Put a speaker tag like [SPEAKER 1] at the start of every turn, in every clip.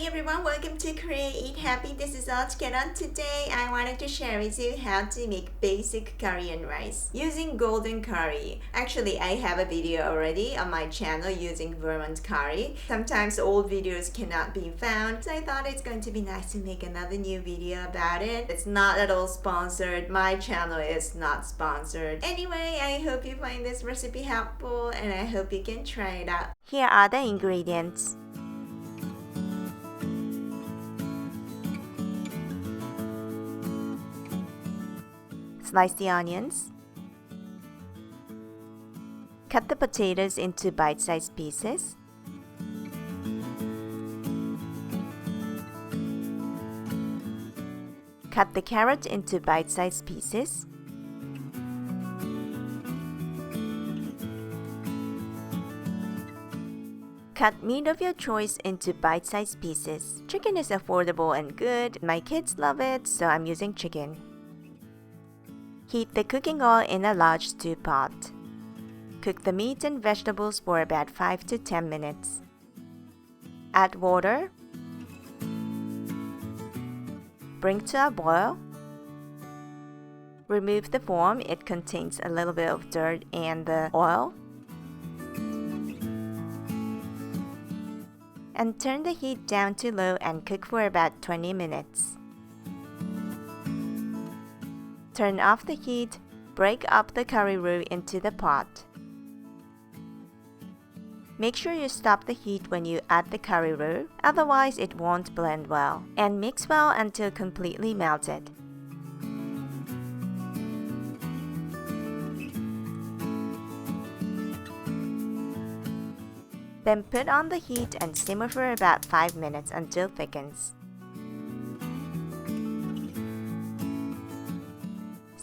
[SPEAKER 1] Hi everyone, welcome to Korea Eat Happy. This is OCHIKERON. Today I wanted to share with you how to make basic Korean rice using golden curry. Actually, I have a video already on my channel using Vermont curry. Sometimes old videos cannot be found, so I thought it's going to be nice to make another new video about it. It's not at all sponsored. My channel is not sponsored. Anyway, I hope you find this recipe helpful and I hope you can try it out. Here are the ingredients. Slice the onions. Cut the potatoes into bite-sized pieces. Cut the carrot into bite-sized pieces. Cut meat of your choice into bite-sized pieces. Chicken is affordable and good. My kids love it, so I'm using chicken. Heat the cooking oil in a large stew pot. Cook the meat and vegetables for about 5 to 10 minutes. Add water. Bring to a boil. Remove the foam, it contains a little bit of dirt and the oil. And turn the heat down to low and cook for about 20 minutes. Turn off the heat, break up the curry roux into the pot. Make sure you stop the heat when you add the curry roux, otherwise it won't blend well. And mix well until completely melted. Then put on the heat and simmer for about 5 minutes until thickens.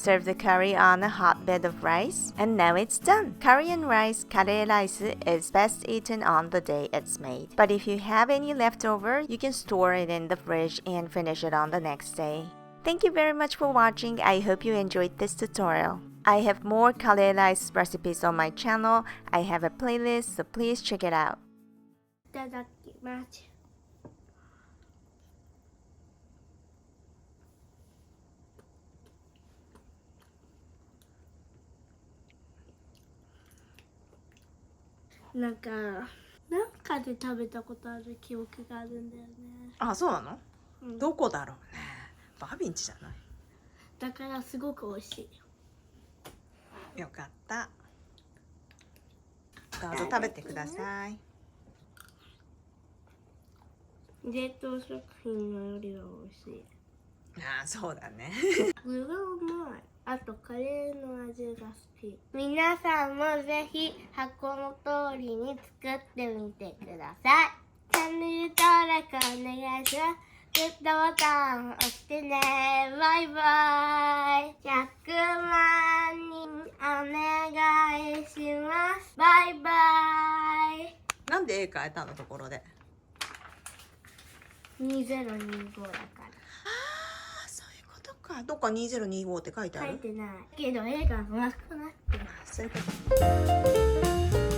[SPEAKER 1] Serve the curry on a hot bed of rice, and now it's done! Korean rice, kare-raisu, is best eaten on the day it's made. But if you have any leftover, you can store it in the fridge and finish it on the next day. Thank you very much for watching. I hope you enjoyed this tutorial. I have more kare-raisu recipes on my channel. I have a playlist, so please check it out.
[SPEAKER 2] いただきます。なんかで食べたことある記憶があるんだよね。
[SPEAKER 1] あ、そうなの？
[SPEAKER 2] うん、
[SPEAKER 1] どこだろうね。バビンチじゃない？
[SPEAKER 2] だからすごく美味しい。
[SPEAKER 1] よかった。どうぞ食べてください。
[SPEAKER 2] 冷凍食品のよりは美味しい。
[SPEAKER 1] ああ、そうだね。
[SPEAKER 2] これがうまい。あとカレーの味が好き。皆さんもぜひ箱の通りに作ってみてください。チャンネル登録お願いします。グッドボタン押してね。バイバイ。100万人お願いします。バイバイ。
[SPEAKER 1] なんで絵描いたのところで
[SPEAKER 2] 2025だから。
[SPEAKER 1] どっか2025って書いてある？
[SPEAKER 2] 書いてないけど絵が上手くなってる。
[SPEAKER 1] そういうこと。